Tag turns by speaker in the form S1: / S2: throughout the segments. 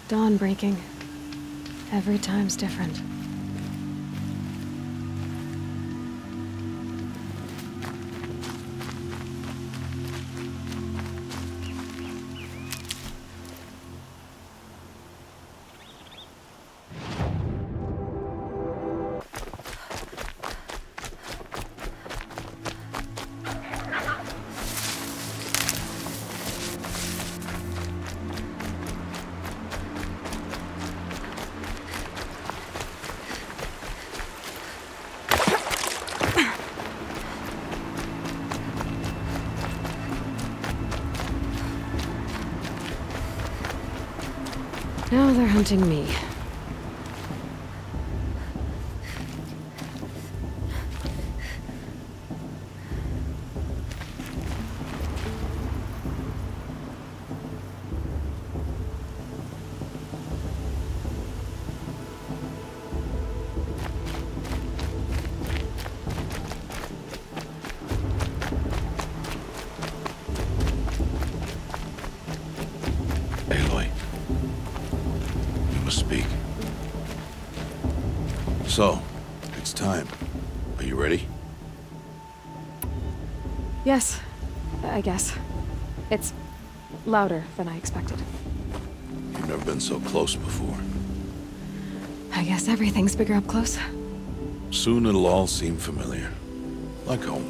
S1: Dawn breaking. Every time's different. Now they're hunting me.
S2: Aloy. Speak. So, it's time. Are you ready?
S1: Yes, I guess. It's louder than I expected.
S2: You've never been so close before.
S1: I guess everything's bigger up close.
S2: Soon it'll all seem familiar. Like home.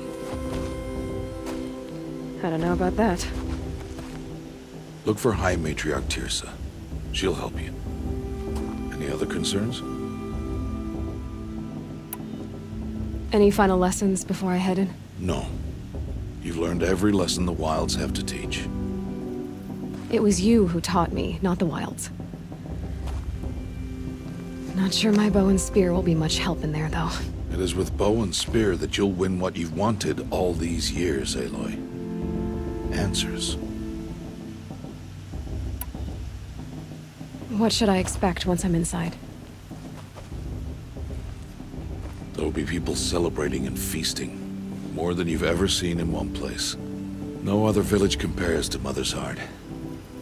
S1: I don't know about that.
S2: Look for High Matriarch Tirsa. She'll help you. Any other concerns?
S1: Any final lessons before I head in?
S2: No. You've learned every lesson the Wilds have to teach.
S1: It was you who taught me, not the Wilds. Not sure my bow and spear will be much help in there, though.
S2: It is with bow and spear that you'll win what you've wanted all these years, Aloy. Answers.
S1: What should I expect once I'm inside?
S2: There'll be people celebrating and feasting. More than you've ever seen in one place. No other village compares to Mother's Heart.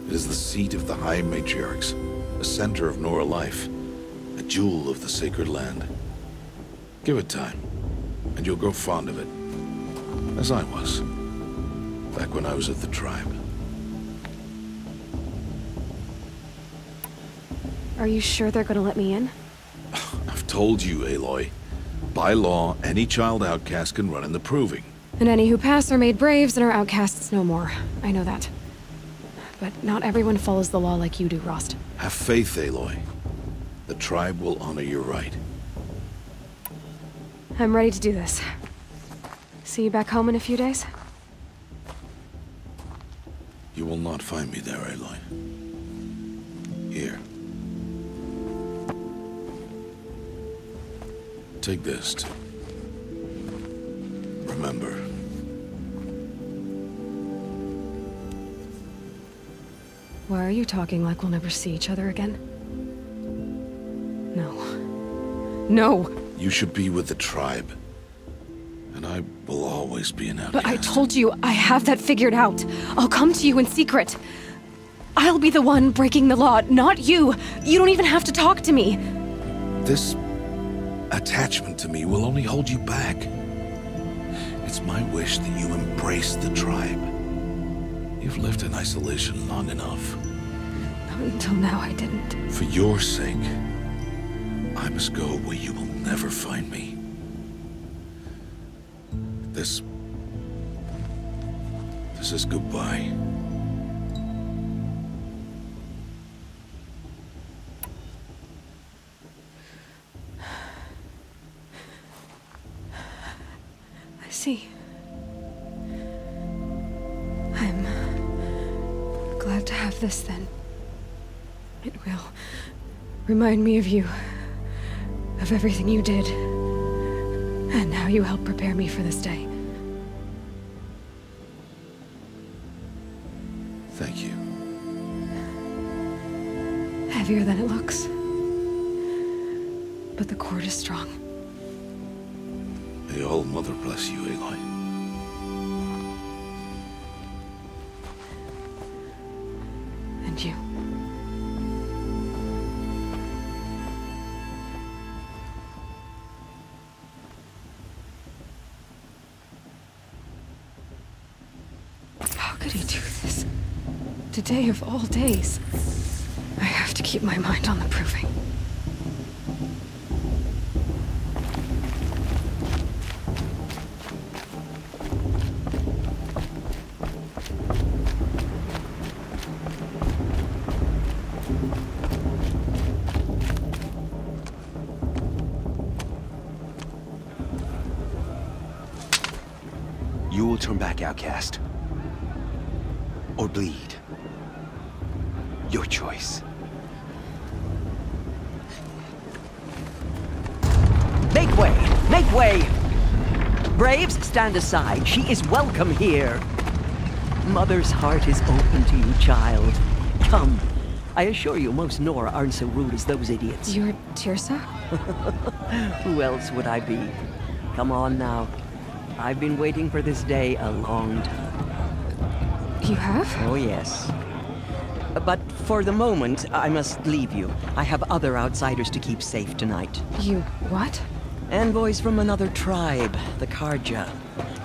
S2: It is the seat of the High Matriarchs, a center of Nora life, a jewel of the sacred land. Give it time, and you'll grow fond of it. As I was, back when I was at the tribe.
S1: Are you sure they're gonna let me in?
S2: I've told you, Aloy. By law, any child outcast can run in the proving.
S1: And any who pass are made braves and are outcasts no more. I know that. But not everyone follows the law like you do, Rost.
S2: Have faith, Aloy. The tribe will honor your right.
S1: I'm ready to do this. See you back home in a few days?
S2: You will not find me there, Aloy. Here. Take this to remember.
S1: Why are you talking like we'll never see each other again? No. No!
S2: You should be with the tribe. And I will always be an outcast.
S1: But I told you, I have that figured out. I'll come to you in secret. I'll be the one breaking the law, not you. You don't even have to talk to me.
S2: This attachment to me will only hold you back. It's my wish that you embrace the tribe. You've lived in isolation long enough.
S1: Until now, I didn't.
S2: For your sake, I must go where you will never find me. This is goodbye.
S1: I see. I'm glad to have this then. It will remind me of you, of everything you did, and how you helped prepare me for this day.
S2: Thank you.
S1: Heavier than it looks. But the cord is strong.
S2: May All Mother bless you, Aloy.
S1: And you. could he do this? Today of all days. I have to keep my mind on the proving.
S3: You will turn back, outcast. Or bleed. Your choice.
S4: Make way! Make way! Braves, stand aside. She is welcome here. Mother's heart is open to you, child. Come. I assure you, most Nora aren't so rude as those idiots.
S1: You're Teersa?
S4: Who else would I be? Come on now. I've been waiting for this day a long time.
S1: You have?
S4: Oh, yes. But for the moment, I must leave you. I have other outsiders to keep safe tonight.
S1: You what?
S4: Envoys from another tribe, the Karja.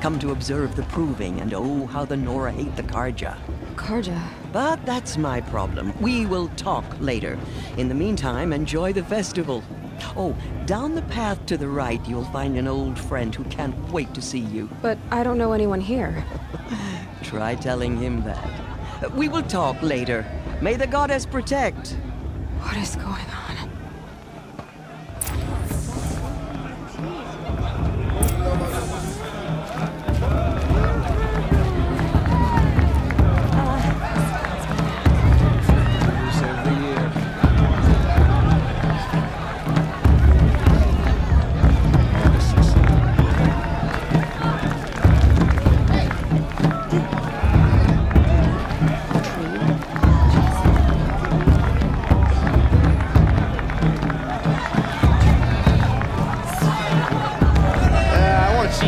S4: Come to observe the proving, and oh, how the Nora hate the Karja.
S1: Karja?
S4: But that's my problem. We will talk later. In the meantime, enjoy the festival. Oh, down the path to the right, you'll find an old friend who can't wait to see you.
S1: But I don't know anyone here.
S4: Try telling him that. We will talk later. May the goddess protect.
S1: What is going on?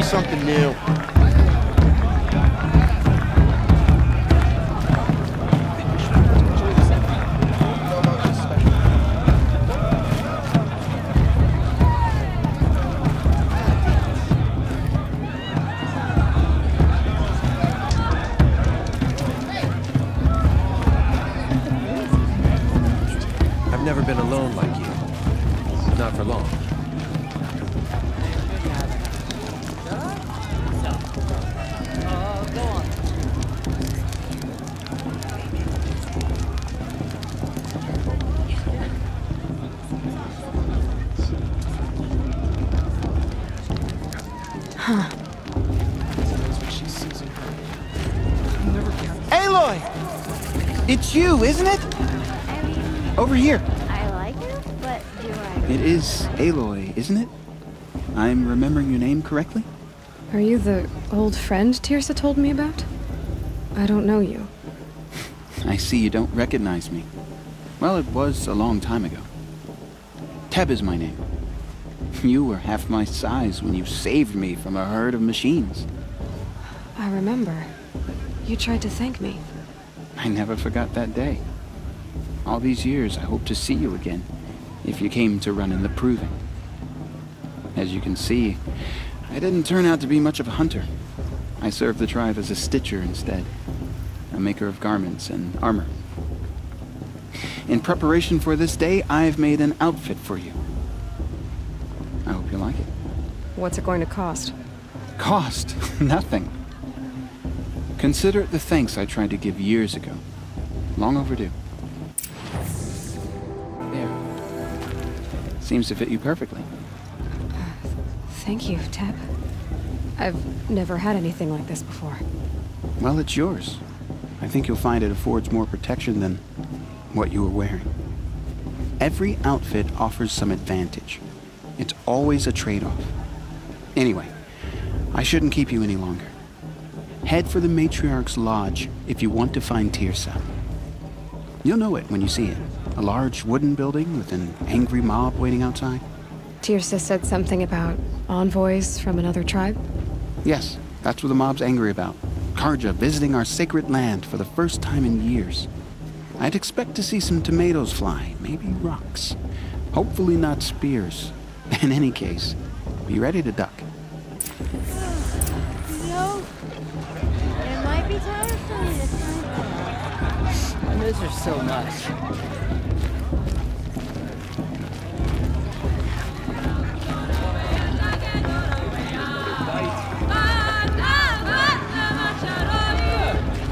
S3: Something new.
S5: I've never been alone like you. Not for long.
S3: Aloy! It's you, isn't it?
S6: I mean,
S3: Over here.
S6: I like it, but do I?
S7: It is Aloy, isn't it? I'm remembering your name correctly?
S1: Are you the old friend Teersa told me about? I don't know you.
S7: I see you don't recognize me. Well, it was a long time ago. Teb is my name. You were half my size when you saved me from a herd of machines.
S1: I remember. You tried to thank me.
S7: I never forgot that day. All these years, I hope to see you again, if you came to run in the proving. As you can see, I didn't turn out to be much of a hunter. I served the tribe as a stitcher instead, a maker of garments and armor. In preparation for this day, I've made an outfit for you. I hope you like it.
S1: What's it going to cost?
S7: Cost? Nothing. Consider it the thanks I tried to give years ago. Long overdue. There. Seems to fit you perfectly.
S1: Thank you, Teb. I've never had anything like this before.
S7: Well, it's yours. I think you'll find it affords more protection than what you were wearing. Every outfit offers some advantage. It's always a trade-off. Anyway, I shouldn't keep you any longer. Head for the Matriarch's Lodge if you want to find Teersa. You'll know it when you see it. A large wooden building with an angry mob waiting outside.
S1: Teersa said something about envoys from another tribe?
S7: Yes, that's what the mob's angry about. Karja visiting our sacred land for the first time in years. I'd expect to see some tomatoes fly, maybe rocks. Hopefully not spears. In any case, be ready to duck.
S6: You know, it might be time for me to
S4: miss her so much.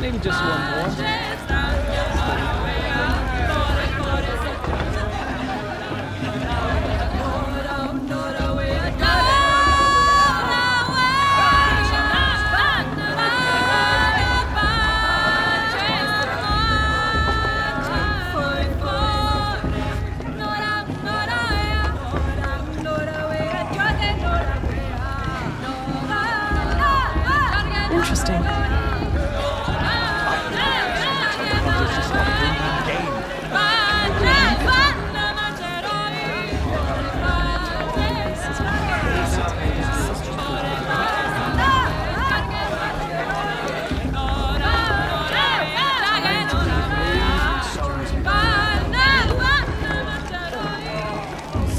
S8: Maybe just one more.
S1: Interesting.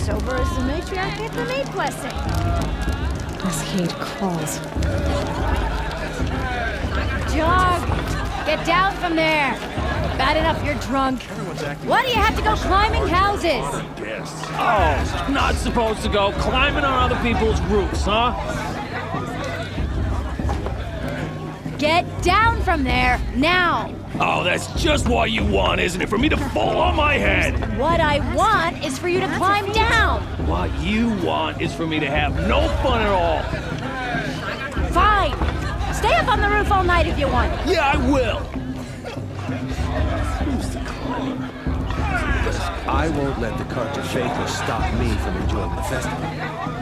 S6: Sober as the matriarch at the maid blessing.
S1: This heat crawls.
S6: Jog! Get down from there! Bad enough you're drunk. Why do you have to go climbing houses?
S8: Oh, not supposed to go climbing on other people's roofs, huh?
S6: Get down from there, now!
S8: Oh, that's just what you want, isn't it? For me to fall on my head!
S6: What I want is for you to climb down!
S8: What you want is for me to have no fun at all.
S6: Fine! Stay up on the roof all night if you want.
S8: Yeah, I will!
S5: I won't let the Carter Fakers stop me from enjoying the festival.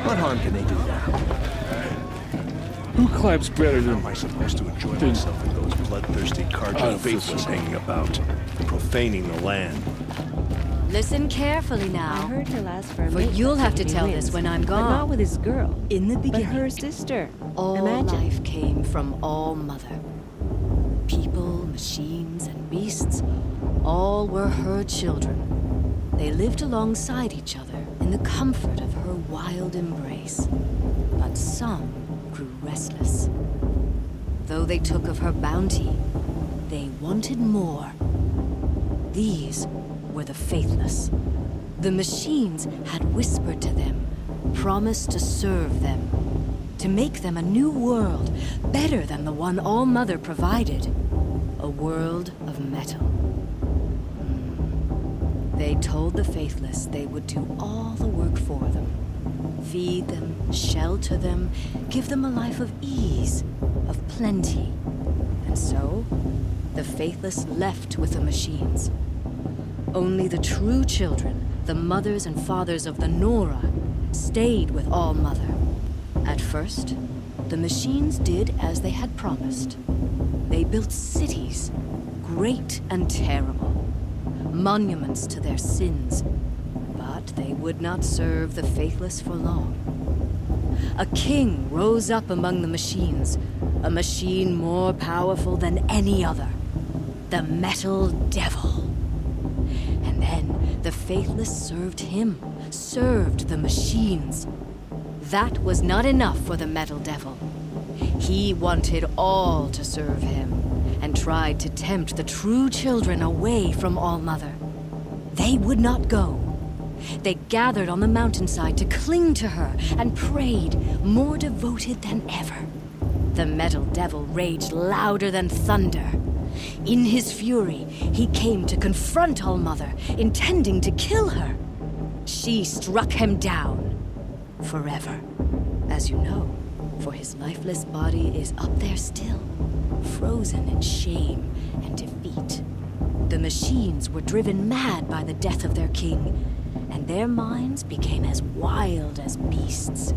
S5: What harm can they do now?
S9: Who climbs better than
S5: Am I supposed to enjoy myself with those bloodthirsty Carter Fakers hanging about, profaning the land?
S10: Listen carefully
S11: I
S10: now,
S11: heard her last for a
S10: for
S11: mate
S10: you'll have to
S11: if he
S10: tell
S11: wins,
S10: this when I'm
S11: but
S10: gone.
S11: not with his girl.
S10: In the
S11: But
S10: beginning,
S11: her sister.
S10: all
S11: Imagine.
S10: life came from All Mother. People, machines, and beasts, all were her children. They lived alongside each other in the comfort of her wild embrace. But some grew restless. Though they took of her bounty, they wanted more. These were the faithless. The machines had whispered to them, promised to serve them, to make them a new world, better than the one All Mother provided. A world of metal. They told the faithless they would do all the work for them. Feed them, shelter them, give them a life of ease, of plenty. And so, the faithless left with the machines. Only the true children, the mothers and fathers of the Nora, stayed with All Mother. At first, the machines did as they had promised. They built cities, great and terrible, monuments to their sins, but they would not serve the faithless for long. A king rose up among the machines, a machine more powerful than any other, the Metal Devil. And then the faithless served him, served the machines. That was not enough for the Metal Devil. He wanted all to serve him, and tried to tempt the true children away from All Mother. They would not go. They gathered on the mountainside to cling to her and prayed, more devoted than ever. The Metal Devil raged louder than thunder. In his fury, he came to confront All Mother, intending to kill her. She struck him down, forever. As you know, for his lifeless body is up there still, frozen in shame and defeat. The machines were driven mad by the death of their king, and their minds became as wild as beasts.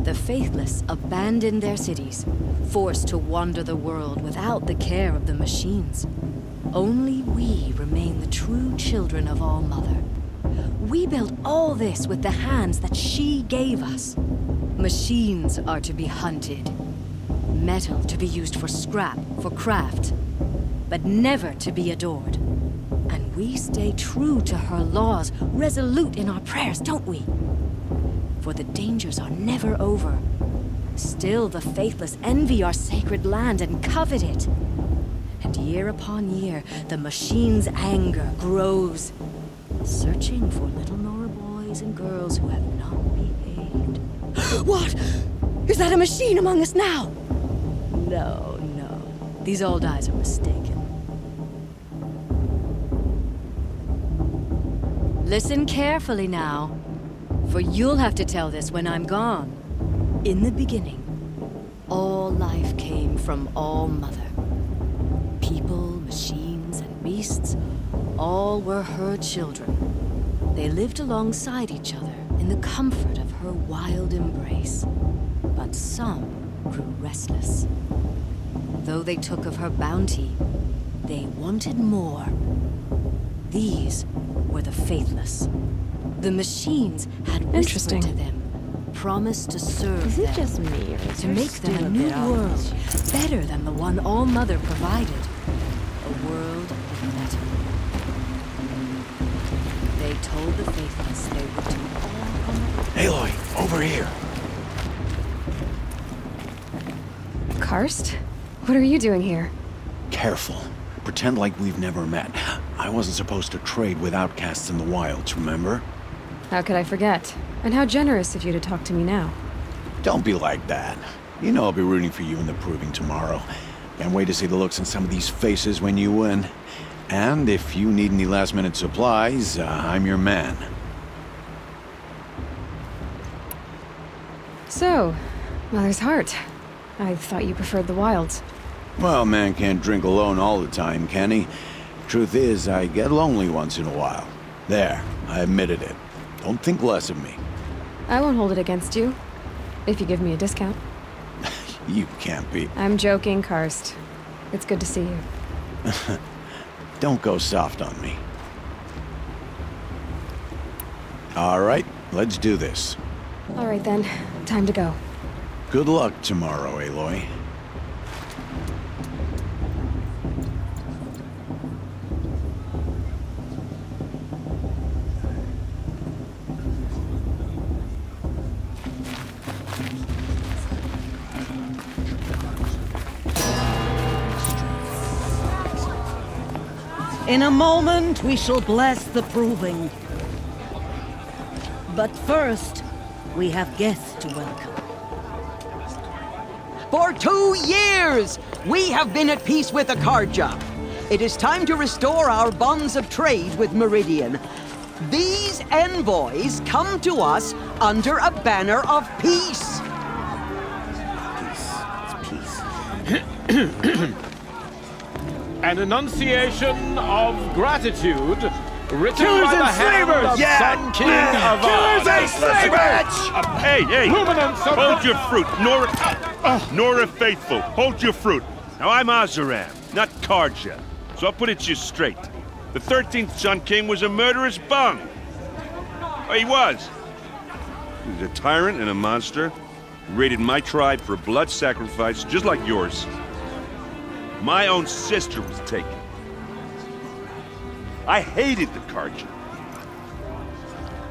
S10: The faithless abandoned their cities, forced to wander the world without the care of the machines. Only we remain the true children of All Mother. We built all this with the hands that she gave us. Machines are to be hunted. Metal to be used for scrap, for craft, but never to be adored. And we stay true to her laws, resolute in our prayers, don't we? For the dangers are never over. Still the faithless envy our sacred land and covet it. And year upon year, the machine's anger grows, searching for little Nora boys and girls who have not behaved. What? Is that a machine among us now? No, no. These old eyes are mistaken. Listen carefully now, for you'll have to tell this when I'm gone. In the beginning, all life came from All Mother. People, machines, and beasts, all were her children. They lived alongside each other in the comfort of her wild embrace. But some grew restless. Though they took of her bounty, they wanted more. These were the faithless. The machines had whispered to them, promised to serve them. Is it just me, or to make them a new world, better than the one All Mother provided. A world better. They told the faithless they would do all.
S3: Aloy, over here.
S1: Karst? What are you doing here?
S9: Careful. Pretend like we've never met. I wasn't supposed to trade with outcasts in the wilds, remember?
S1: How could I forget? And how generous of you to talk to me now.
S9: Don't be like that. You know I'll be rooting for you in the proving tomorrow. Can't wait to see the looks on some of these faces when you win. And if you need any last-minute supplies, I'm your man.
S1: So, Mother's Heart. I thought you preferred the wilds.
S9: Well, man can't drink alone all the time, can he? Truth is, I get lonely once in a while. There, I admitted it. Don't think less of me.
S1: I won't hold it against you, if you give me a discount.
S9: You can't be.
S1: I'm joking, Karst. It's good to see you.
S9: Don't go soft on me. All right, let's do this.
S1: All right then, time to go.
S9: Good luck tomorrow, Aloy.
S11: In a moment, we shall bless the proving. But first, we have guests to welcome.
S4: For 2 years, we have been at peace with Akarja. It is time to restore our bonds of trade with Meridian. These envoys come to us under a banner of peace.
S8: Peace. An enunciation of gratitude written by the hand of Sun King of
S5: Killers and slavers!
S12: Hey! Hold your fruit, Nora Faithful. Hold your fruit. Now I'm Azaram, not Karja, so I'll put it to you straight. The 13th Sun King was a murderous bung. Oh, he was. He was a tyrant and a monster. He raided my tribe for a blood sacrifice, just like yours. My own sister was taken. I hated the Karja.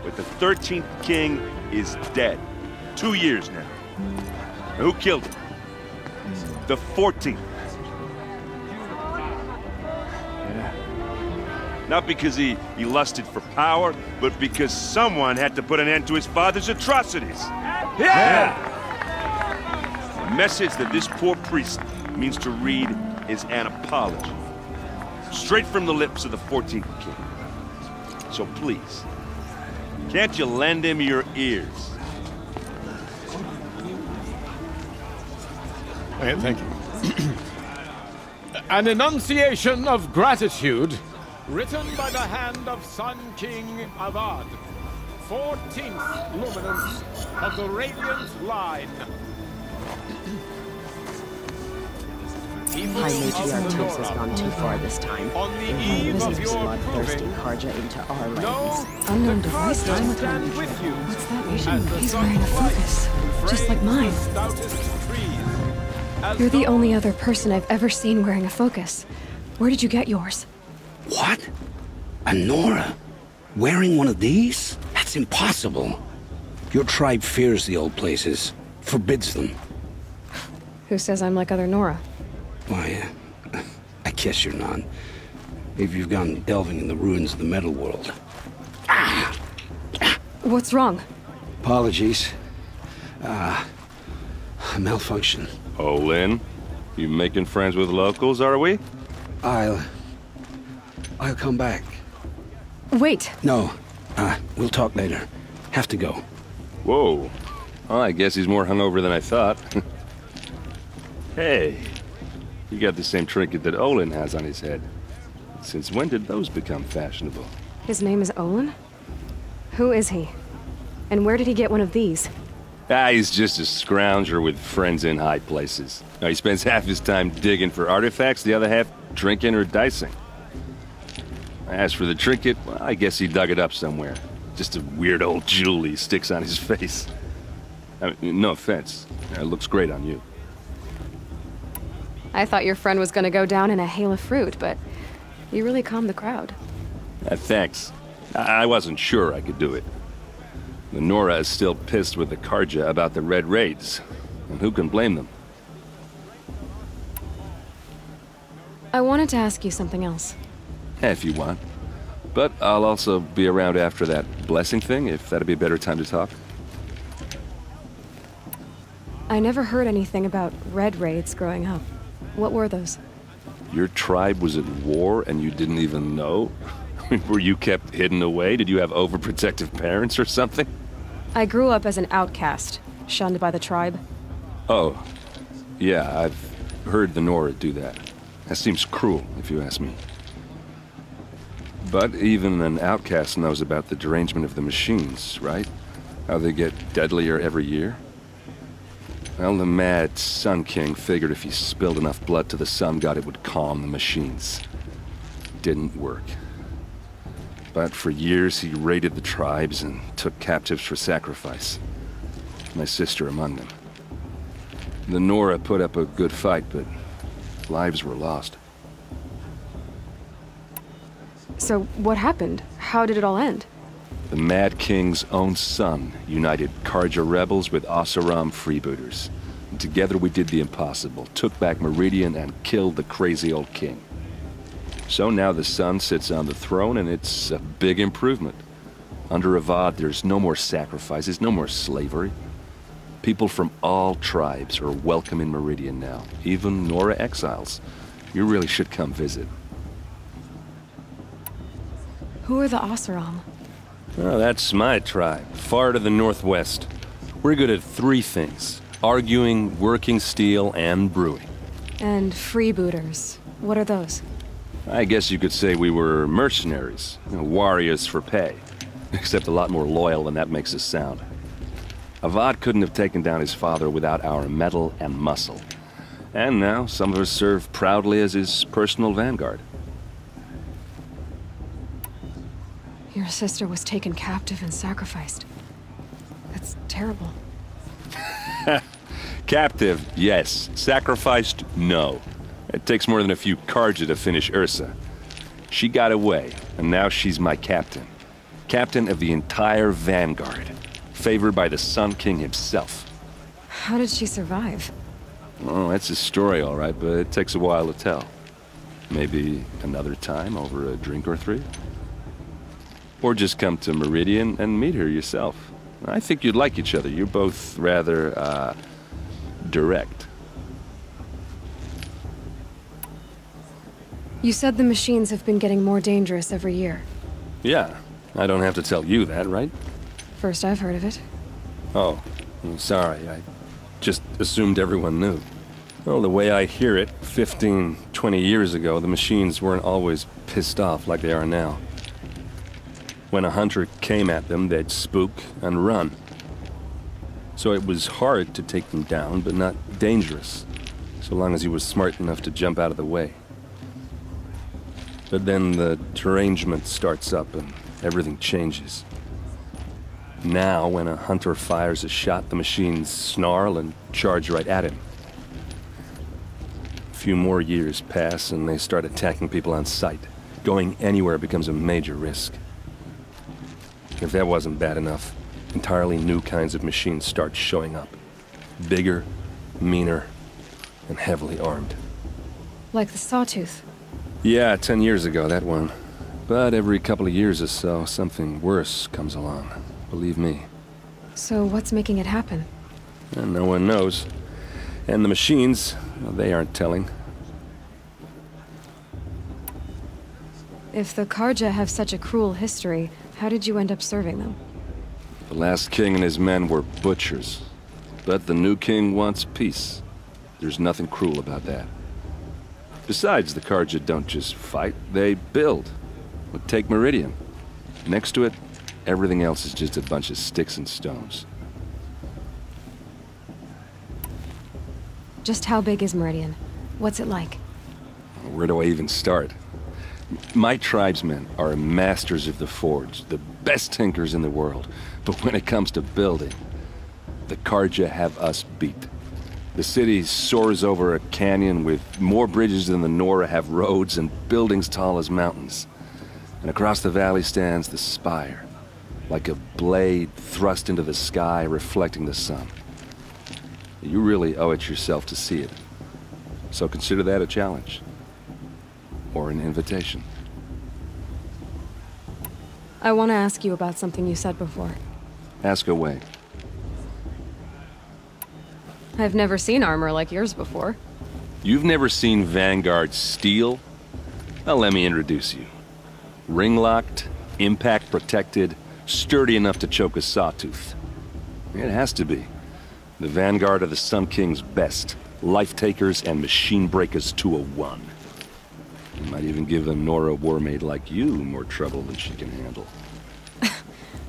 S12: But the 13th king is dead. 2 years now. And who killed him? The 14th. Not because he lusted for power, but because someone had to put an end to his father's atrocities.
S5: Yeah!
S12: The message that this poor priest means to read is an apology. Straight from the lips of the 14th king. So please, can't you lend him your ears?
S8: Okay, thank you. An enunciation of gratitude written by the hand of Sun King Avad, 14th luminance of the Radiant Line.
S13: High Matriarch Totes has gone too far this time.
S8: On the eve of your
S13: bloodthirsty Karja into our lands.
S1: Unknown device time with him. What's that vision? He's wearing a focus, just like mine. You're the only other person I've ever seen wearing a focus. Where did you get yours?
S14: What? A Nora? Wearing one of these? That's impossible. Your tribe fears the old places, forbids them.
S1: Who says I'm like other Nora?
S14: Why, I killed guess you're not. Maybe you've gone delving in the ruins of the metal world.
S1: What's wrong?
S14: Apologies. A malfunction.
S12: Oh, Lynn? You making friends with locals, are we?
S14: I'll come back.
S1: Wait.
S14: No. We'll talk later. Have to go.
S12: Whoa. Well, I guess he's more hungover than I thought. Hey. You got the same trinket that Olin has on his head. Since when did those become fashionable?
S1: His name is Olin? Who is he? And where did he get one of these?
S12: He's just a scrounger with friends in high places. Now, he spends half his time digging for artifacts, the other half drinking or dicing. As for the trinket, well, I guess he dug it up somewhere. Just a weird old jewel he sticks on his face. I mean, no offense. It looks great on you.
S1: I thought your friend was gonna go down in a hail of fruit, but you really calmed the crowd.
S12: Thanks. I wasn't sure I could do it. The Nora is still pissed with the Karja about the Red Raids. And who can blame them?
S1: I wanted to ask you something else.
S12: If you want. But I'll also be around after that blessing thing, if that'd be a better time to talk.
S1: I never heard anything about Red Raids growing up. What were those?
S12: Your tribe was at war and you didn't even know? Were you kept hidden away? Did you have overprotective parents or something?
S1: I grew up as an outcast, shunned by the tribe.
S12: Oh, yeah, I've heard the Nora do that. That seems cruel, if you ask me. But even an outcast knows about the derangement of the machines, right? How they get deadlier every year? Well, the mad Sun King figured if he spilled enough blood to the Sun God, it would calm the machines. Didn't work. But for years, he raided the tribes and took captives for sacrifice. My sister among them. The Nora put up a good fight, but lives were lost.
S1: So what happened? How did it all end?
S12: The Mad King's own son united Karja rebels with Oseram freebooters. And together we did the impossible, took back Meridian and killed the crazy old king. So now the son sits on the throne and it's a big improvement. Under Avad, there's no more sacrifices, no more slavery. People from all tribes are welcome in Meridian now, even Nora exiles. You really should come visit.
S1: Who are the Oseram?
S12: Oh, that's my tribe, far to the northwest. We're good at three things: arguing, working steel, and brewing.
S1: And freebooters. What are those?
S12: I guess you could say we were mercenaries, warriors for pay. Except a lot more loyal than that makes us sound. Avad couldn't have taken down his father without our metal and muscle. And now some of us serve proudly as his personal vanguard.
S1: Your sister was taken captive and sacrificed. That's terrible.
S12: Captive, yes. Sacrificed, no. It takes more than a few Karja to finish Ursa. She got away, and now she's my captain. Captain of the entire vanguard. Favored by the Sun King himself.
S1: How did she survive?
S12: Oh, that's a story, all right, but it takes a while to tell. Maybe another time over a drink or three? Or just come to Meridian and meet her yourself. I think you'd like each other. You're both rather, direct.
S1: You said the machines have been getting more dangerous every year.
S12: Yeah, I don't have to tell you that, right?
S1: First I've heard of it.
S12: Oh, I'm sorry. I just assumed everyone knew. Well, the way I hear it, 15, 20 years ago, the machines weren't always pissed off like they are now. When a hunter came at them, they'd spook and run. So it was hard to take them down, but not dangerous, so long as he was smart enough to jump out of the way. But then the derangement starts up and everything changes. Now, when a hunter fires a shot, the machines snarl and charge right at him. A few more years pass and they start attacking people on sight. Going anywhere becomes a major risk. If that wasn't bad enough, entirely new kinds of machines start showing up. Bigger, meaner, and heavily armed.
S1: Like the Sawtooth.
S15: Yeah, 10 years ago, that one. But every couple of years or so, something worse comes along. Believe me.
S1: So what's making it happen?
S15: And no one knows. And the machines, well, they aren't telling.
S1: If the Karja have such a cruel history, how did you end up serving them?
S15: The last king and his men were butchers. But the new king wants peace. There's nothing cruel about that. Besides, the Karja don't just fight, they build. Well, take Meridian. Next to it, everything else is just a bunch of sticks and stones.
S1: Just how big is Meridian? What's it like?
S15: Where do I even start? My tribesmen are masters of the forge, the best tinkers in the world. But when it comes to building, the Karja have us beat. The city soars over a canyon with more bridges than the Nora have roads and buildings tall as mountains. And across the valley stands the spire, like a blade thrust into the sky reflecting the sun. You really owe it yourself to see it. So consider that a challenge. Or an invitation.
S1: I want to ask you about something you said before.
S15: Ask away.
S1: I've never seen armor like yours before.
S15: You've never seen Vanguard steel? Well, let me introduce you. Ring-locked, impact-protected, sturdy enough to choke a sawtooth. It has to be. The Vanguard of the Sun King's best. Life-takers and machine-breakers to a one. You might even give a Nora warmaid like you more trouble than she can handle.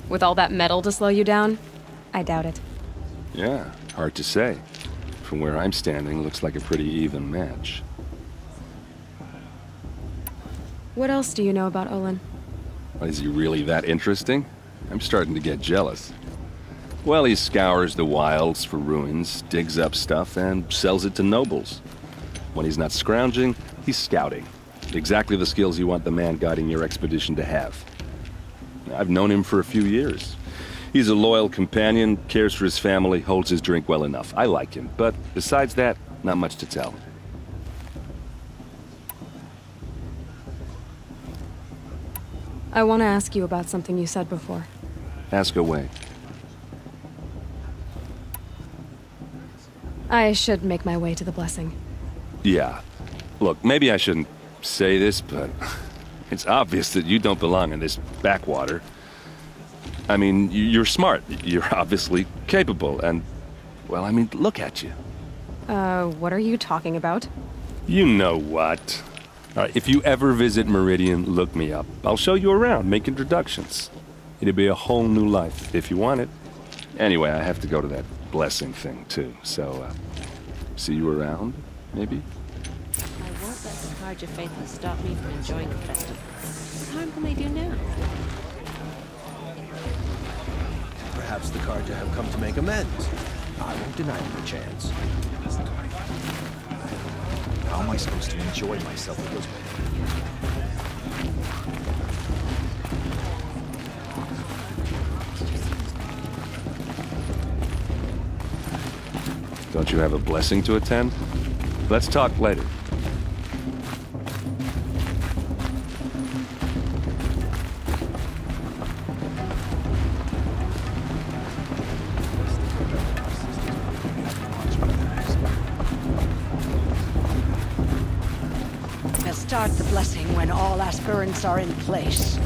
S1: With all that metal to slow you down? I doubt it.
S15: Yeah, hard to say. From where I'm standing, looks like a pretty even match.
S1: What else do you know about Olin?
S15: Is he really that interesting? I'm starting to get jealous. Well, he scours the wilds for ruins, digs up stuff, and sells it to nobles. When he's not scrounging, he's scouting. Exactly the skills you want the man guiding your expedition to have. I've known him for a few years. He's a loyal companion, cares for his family, holds his drink well enough. I like him, but besides that, not much to tell.
S1: I want to ask you about something you said before.
S15: Ask away.
S1: I should make my way to the blessing.
S15: Yeah. Look, maybe I shouldn't say this, but it's obvious that you don't belong in this backwater. I mean, you're smart. You're obviously capable, and, well, I mean, look at you.
S1: What are you talking about?
S15: You know what. All right, if you ever visit Meridian, look me up. I'll show you around, make introductions. It'll be a whole new life, if you want it. Anyway, I have to go to that blessing thing, too, so, see you around, maybe?
S13: I won't let the Karja faithless stop me from enjoying the festival. What harm can they do now?
S3: Perhaps the Karja have come to make amends. I won't deny them a chance. How am I supposed to enjoy myself with those
S15: Don't you have a blessing to attend? Let's talk later.
S11: Start the blessing when all aspirants are in place.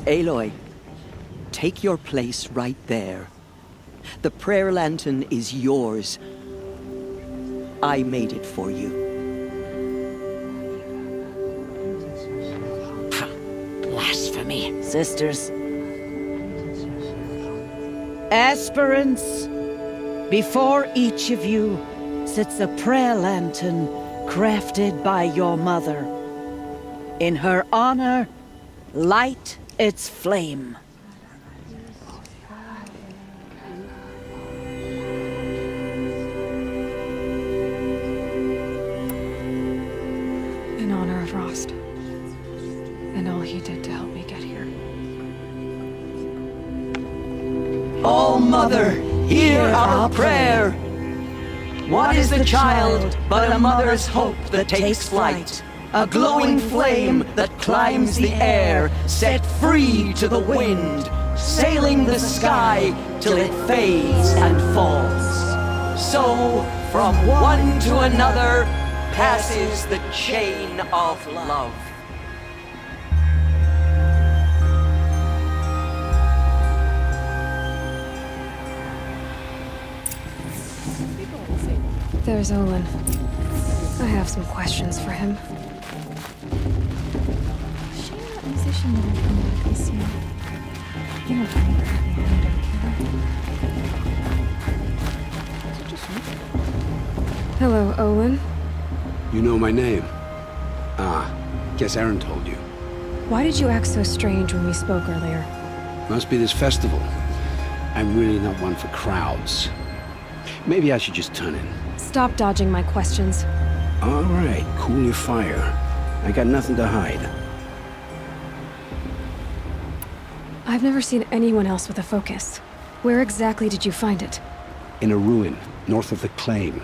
S4: Aloy, take your place right there. The prayer lantern is yours. I made it for you.
S11: Blasphemy. Sisters. Aspirants. Before each of you sits a prayer lantern crafted by your mother. In her honor, light its flame.
S1: In honor of Rost. And all he did to help me get here.
S4: All Mother, hear our prayer. What is the child but a mother's hope that takes flight? A glowing flame that climbs the air, set free to the wind, sailing the sky till it fades and falls. So, from one to another, passes the chain of love.
S1: There's Olin. I have some questions for him.
S10: Is she that musician that I've come back this year? You know, I
S1: Hello, Olin.
S14: You know my name? Ah, guess Aaron told you.
S1: Why did you act so strange when we spoke earlier?
S14: Must be this festival. I'm really not one for crowds. Maybe I should just turn in.
S1: Stop dodging my questions.
S14: All right, cool your fire. I got nothing to hide.
S1: I've never seen anyone else with a focus. Where exactly did you find it?
S14: In a ruin, north of the Claim.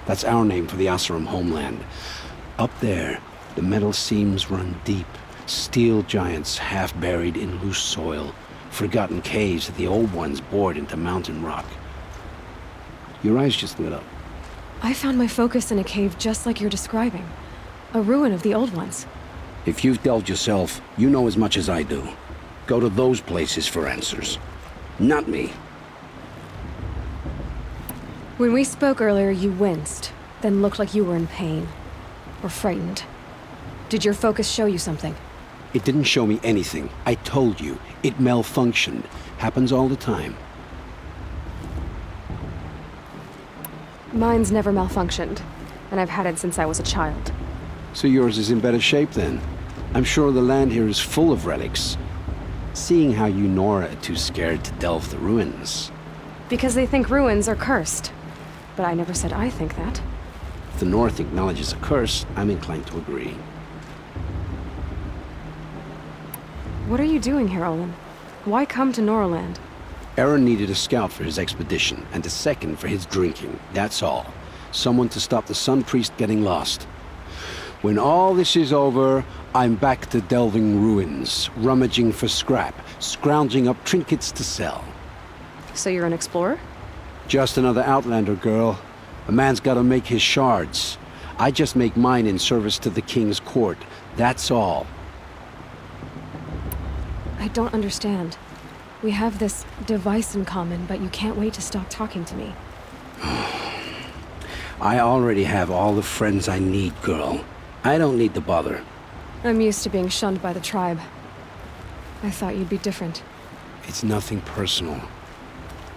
S14: That's our name for the Asuram homeland. Up there, the metal seams run deep. Steel giants half buried in loose soil. Forgotten caves that the old ones bored into mountain rock. Your eyes just lit up.
S1: I found my focus in a cave just like you're describing. A ruin of the old ones.
S14: If you've delved yourself, you know as much as I do. Go to those places for answers. Not me.
S1: When we spoke earlier, you winced, then looked like you were in pain. Or frightened. Did your focus show you something?
S14: It didn't show me anything. I told you. It malfunctioned. Happens all the time.
S1: Mine's never malfunctioned, and I've had it since I was a child.
S14: So yours is in better shape then. I'm sure the land here is full of relics. Seeing how you Nora are too scared to delve the ruins.
S1: Because they think ruins are cursed. But I never said I think that.
S14: If the North acknowledges a curse, I'm inclined to agree.
S1: What are you doing here, Olin? Why come to Noraland?
S14: Aaron needed a scout for his expedition, and a second for his drinking. That's all. Someone to stop the Sun Priest getting lost. When all this is over, I'm back to delving ruins, rummaging for scrap, scrounging up trinkets to sell.
S1: So you're an explorer?
S14: Just another Outlander, girl. A man's gotta make his shards. I just make mine in service to the King's court. That's all.
S1: I don't understand. We have this device in common, but you can't wait to stop talking to me.
S14: I already have all the friends I need, girl. I don't need the bother.
S1: I'm used to being shunned by the tribe. I thought you'd be different.
S14: It's nothing personal.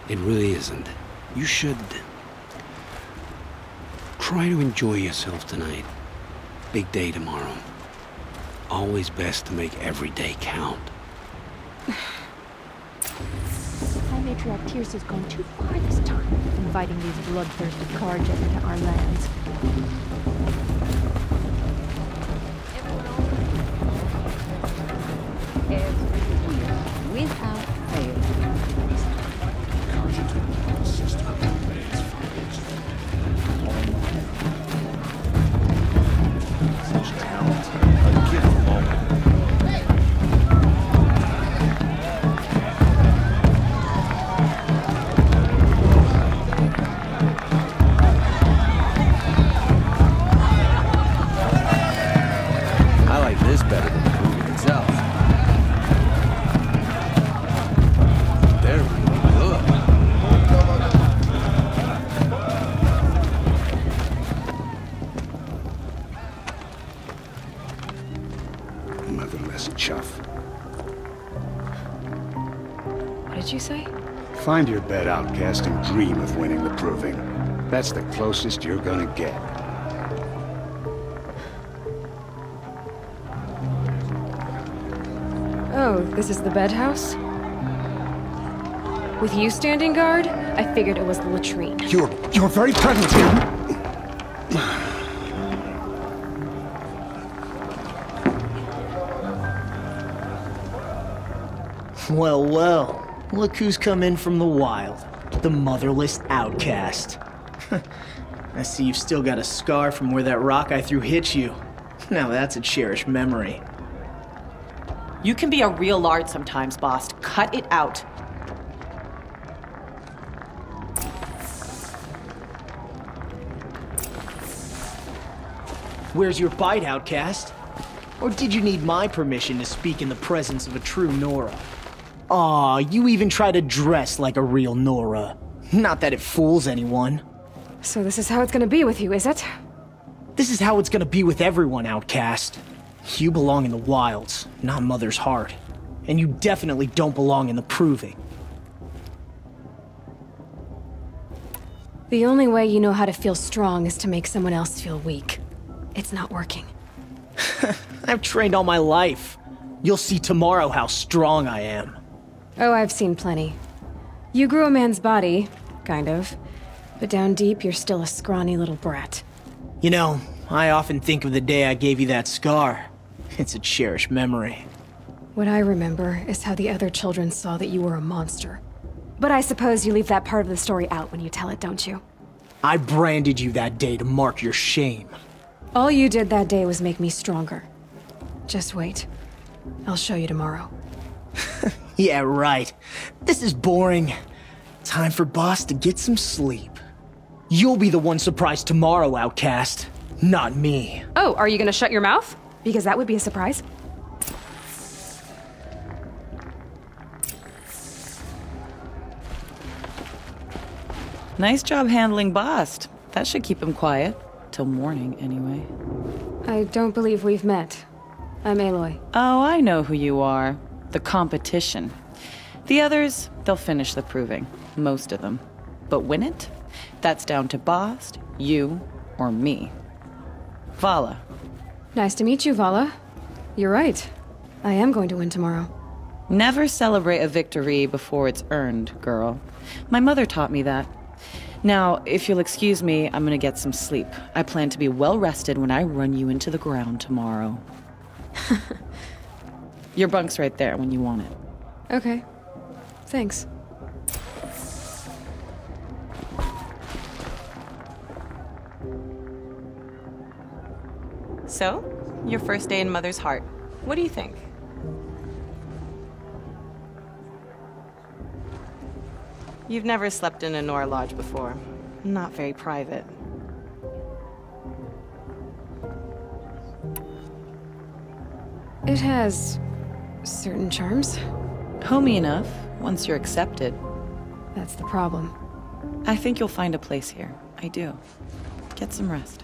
S14: It really isn't. You should... try to enjoy yourself tonight. Big day tomorrow. Always best to make every day count.
S11: High Matriarch Tears has gone too far this time, inviting these bloodthirsty Karja into our lands.
S10: Without fail.
S5: Such talent. A gift from all.
S3: I like this better than the movie itself. They're really good.
S14: Motherless chuff.
S1: What did you say?
S16: Find your bed, outcast, and dream of winning the proving. That's the closest you're gonna get.
S1: Oh, this is the bedhouse? With you standing guard, I figured it was the latrine.
S16: You're very present here.
S17: Well, well. Look who's come in from the wild. The motherless outcast. I see you've still got a scar from where that rock I threw hit you. Now that's a cherished memory.
S18: You can be a real lard sometimes, boss. Cut it out.
S17: Where's your bite, outcast? Or did you need my permission to speak in the presence of a true Nora? Aw, you even try to dress like a real Nora. Not that it fools anyone.
S1: So this is how it's gonna be with you, is it?
S17: This is how it's gonna be with everyone, outcast. You belong in the wilds, not Mother's heart. And you definitely don't belong in the proving.
S1: The only way you know how to feel strong is to make someone else feel weak. It's not working.
S17: I've trained all my life. You'll see tomorrow how strong I am.
S1: Oh, I've seen plenty. You grew a man's body, kind of. But down deep, you're still a scrawny little brat.
S17: You know, I often think of the day I gave you that scar. It's a cherished memory.
S1: What I remember is how the other children saw that you were a monster. But I suppose you leave that part of the story out when you tell it, don't you?
S17: I branded you that day to mark your shame.
S1: All you did that day was make me stronger. Just wait. I'll show you tomorrow.
S17: Yeah, right. This is boring. Time for Boss to get some sleep. You'll be the one surprised tomorrow, outcast. Not me.
S1: Oh, are you gonna shut your mouth? Because that would be a surprise.
S18: Nice job handling Bast. That should keep him quiet. Till morning, anyway.
S1: I don't believe we've met. I'm Aloy.
S18: Oh, I know who you are. The competition. The others, they'll finish the proving. Most of them. But win it? That's down to Bast, you, or me. Vala.
S1: Nice to meet you, Vala. You're right. I am going to win tomorrow.
S18: Never celebrate a victory before it's earned, girl. My mother taught me that. Now, if you'll excuse me, I'm gonna get some sleep. I plan to be well rested when I run you into the ground tomorrow. Your bunk's right there when you want it.
S1: Okay. Thanks.
S18: So, your first day in Mother's heart. What do you think? You've never slept in a Nora lodge before. Not very private.
S1: It has certain charms.
S18: Homey enough, once you're accepted.
S1: That's the problem.
S18: I think you'll find a place here. I do. Get some rest.